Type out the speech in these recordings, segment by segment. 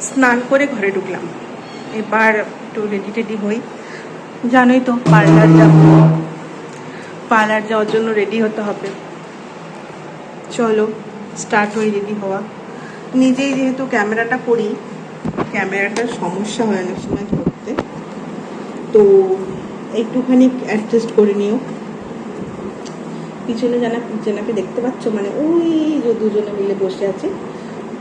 স্নান করে ঘরে ঢুকলাম। এবার একটু রেডি টেডি হই, জানোই তো পার্লার যাওয়ার জন্য রেডি হতে হবে। চলো স্টার্ট হয়ে রেডি হওয়া। নিজেই যেহেতু ক্যামেরাটা করি, ক্যামেরাটার সমস্যা হয় অনেক সময় ধরতে, তো একটুখানি অ্যাডজাস্ট করে নিও। পিছনে যেনাকে দেখতে পাচ্ছ, মানে ওই যে দুজনে মিলে বসে আছে,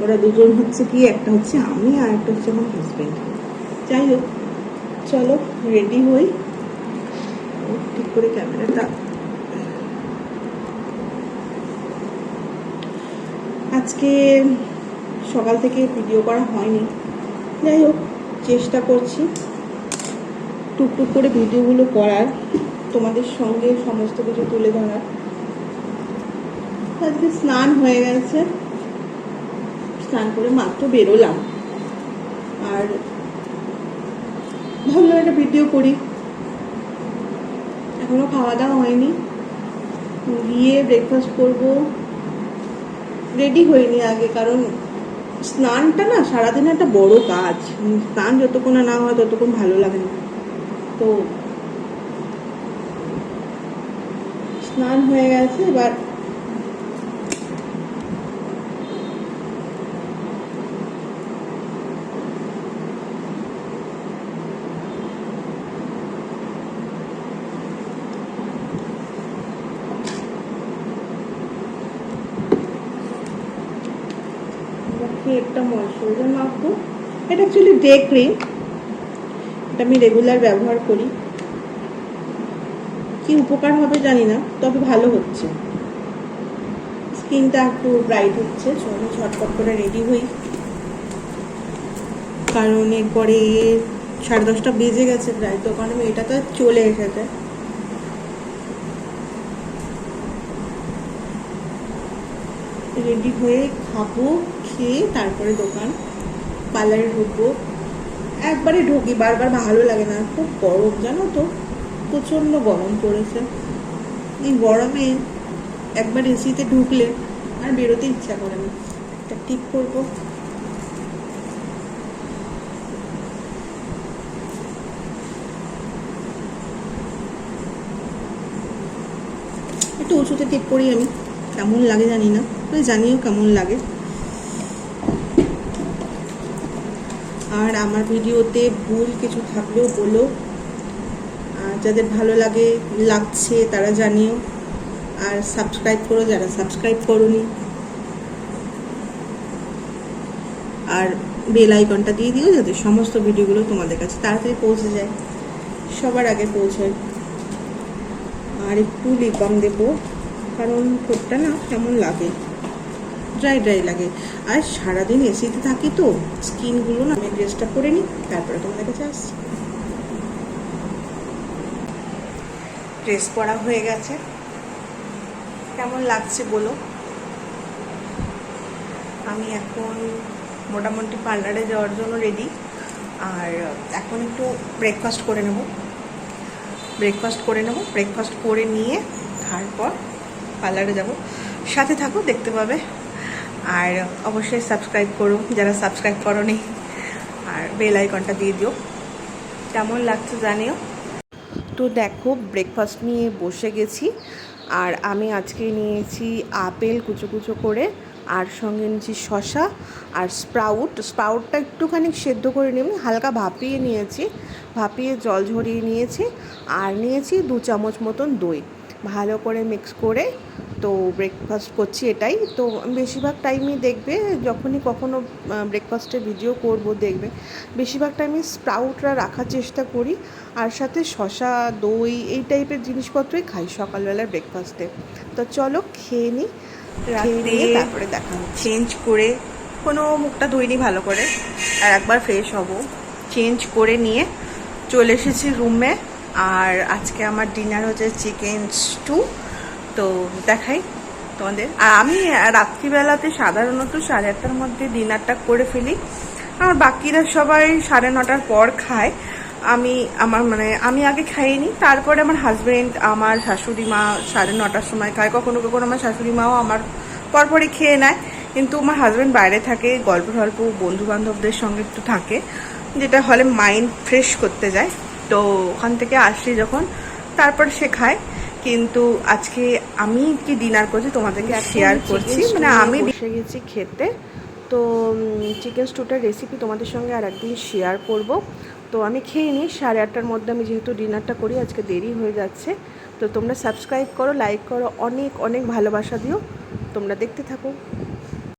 ওরা দুজন হচ্ছে কি, একটা হচ্ছে আমি আর একটা হচ্ছে আমার হাজব্যান্ড। যাই হোক, চলো রেডি হই। ঠিক করে ক্যামেরাটা, আজকে সকাল থেকে ভিডিও করা হয়নি, যাই হোক চেষ্টা করছি টুকটুক করে ভিডিওগুলো করার, তোমাদের সঙ্গে সমস্ত কিছু তুলে ধরার। আজকে স্নান হয়ে গেছে, স্নান করে মাত্র বেরোলাম, আর ভাবলাম একটা ভিডিও করি। এখনো খাওয়া দাওয়া হয়নি, গিয়ে ব্রেকফাস্ট করব। রেডি হইনি আগে, কারণ স্নানটা না সারাদিন একটা বড় কাজ। স্নান যতক্ষণ না হয় ততক্ষণ ভালো লাগে না। তো স্নান হয়ে গেছে, এবার একটা ময়শ্চারাইজার মাখবো। এটা অ্যাকচুয়ালি ডে ক্রিম, এটা আমি রেগুলার ব্যবহার করি। কি উপকার হবে জানি না, তবে ভালো হচ্ছে, স্কিনটা একটু ব্রাইট হচ্ছে। চলো ঝটপট করে রেডি হই, কারণ এরপরে 10:30 বেজে গেছে প্রায়, তখন আমি এটা তো চলে এসেছে। রেডি হয়ে খাবো, খেয়ে তারপরে দোকান পার্লারে ঢুকবো। একবারে ঢুকি, বারবার ভালো লাগে না, খুব গরম জানো তো, প্রচণ্ড গরম পড়েছে। এই গরমে একবার এসিতে ঢুকলে আর বেরোতে ইচ্ছা করে না। এটা ঠিক করবো। একটু উঁচুতে টিপ করি আমি, কেমন লাগে জানি না, জানিও কেমন লাগে। আর আমার ভিডিওতে ভুল কিছু থাকলেও বলো, আর যাদের ভালো লাগছে তারা জানিও। আর সাবস্ক্রাইব করো যারা সাবস্ক্রাইব করোনি, আর বেল আইকনটা দিয়ে দিও যাতে সমস্ত ভিডিওগুলো তোমাদের কাছে তাড়াতাড়ি পৌঁছে যায়, সবার আগে পৌঁছায়। আর একটু লিপ বাম দেবো, কারণ ঠোঁটটা না কেমন লাগে, ড্রাই লাগে। আর সারাদিন এসিতে থাকি তো স্কিনগুলো না, আমি ড্রেসটা পরে নিই তারপরে তোমাদের কাছে আসছি। ড্রেস পরা হয়ে গেছে, কেমন লাগছে বলো। আমি এখন মোটামুটি পার্লারে যাওয়ার জন্য রেডি। আর এখন একটু ব্রেকফাস্ট করে নেব, ব্রেকফাস্ট করে নিয়ে তারপর পার্লারে যাব। সাথে থাকো, দেখতে পাবে। আর অবশ্যই সাবস্ক্রাইব করো যারা সাবস্ক্রাইব করোনি, আর বেল আইকনটা দিয়ে দিও। কেমন লাগছে জানিও। তো দেখো ব্রেকফাস্ট নিয়ে বসে গেছি, আর আমি আজকে নিয়েছি আপেল কুচো কুচো করে, আর সঙ্গে নিয়েছি শসা আর স্প্রাউটটা একটুখানি সেদ্ধ করে নিয়ে হালকা ভাপিয়ে জল ঝরিয়ে নিয়েছি। আর নিয়েছি 2 চামচ মতন দই, ভালো করে মিক্স করে তো ব্রেকফাস্ট করছি এটাই। তো বেশিরভাগ টাইমই দেখবে যখনই কখনো ব্রেকফাস্টের ভিডিও করব, দেখবে বেশিরভাগ টাইমে স্প্রাউটরা রাখার চেষ্টা করি, আর সাথে শসা দই এই টাইপের জিনিসপত্রই খাই সকালবেলার ব্রেকফাস্টে। তো চলো খেয়ে নিই, তারপরে দেখা চেঞ্জ করে, কোনো মুখটা ধুইনি ভালো করে, আর একবার ফ্রেশ হব। চেঞ্জ করে নিয়ে চলে এসেছি রুমে। আর আজকে আমার ডিনার হচ্ছে চিকেন স্টু, তো দেখাই তোমাদের। আর আমি রাত্রিবেলাতে সাধারণত 8:30টার মধ্যে ডিনারটা করে ফেলি। আমার বাকিরা সবাই 9:30টার পর খায়, আমি আগে খাইনি, তারপরে আমার হাজব্যান্ড, আমার শাশুড়ি মা 9:30টার সময় খায়, কখনো কখনো আমার শাশুড়ি মাও আমার পরপরই খেয়ে নেয়। কিন্তু আমার হাজব্যান্ড বাইরে থাকে, গল্প বন্ধু বান্ধবদের সঙ্গে একটু থাকে, যেটা হলে মাইন্ড ফ্রেশ করতে যায়। তো ওখান থেকে আসি যখন, তারপর সে খায়। কিন্তু আজকে আমি কি ডিনার করছি তোমাদেরকে শেয়ার করছি, মানে আমি বসে গেছি খেতে। তো চিকেন স্টুটার রেসিপি তোমাদের সঙ্গে আর একদিন শেয়ার করব। তো আমি খেয়ে নিই, 8:30টার মধ্যে আমি যেহেতু ডিনারটা করি, আজকে দেরি হয়ে যাচ্ছে। তো তোমরা সাবস্ক্রাইব করো, লাইক করো, অনেক অনেক ভালোবাসা দিও। তোমরা দেখতে থাকো।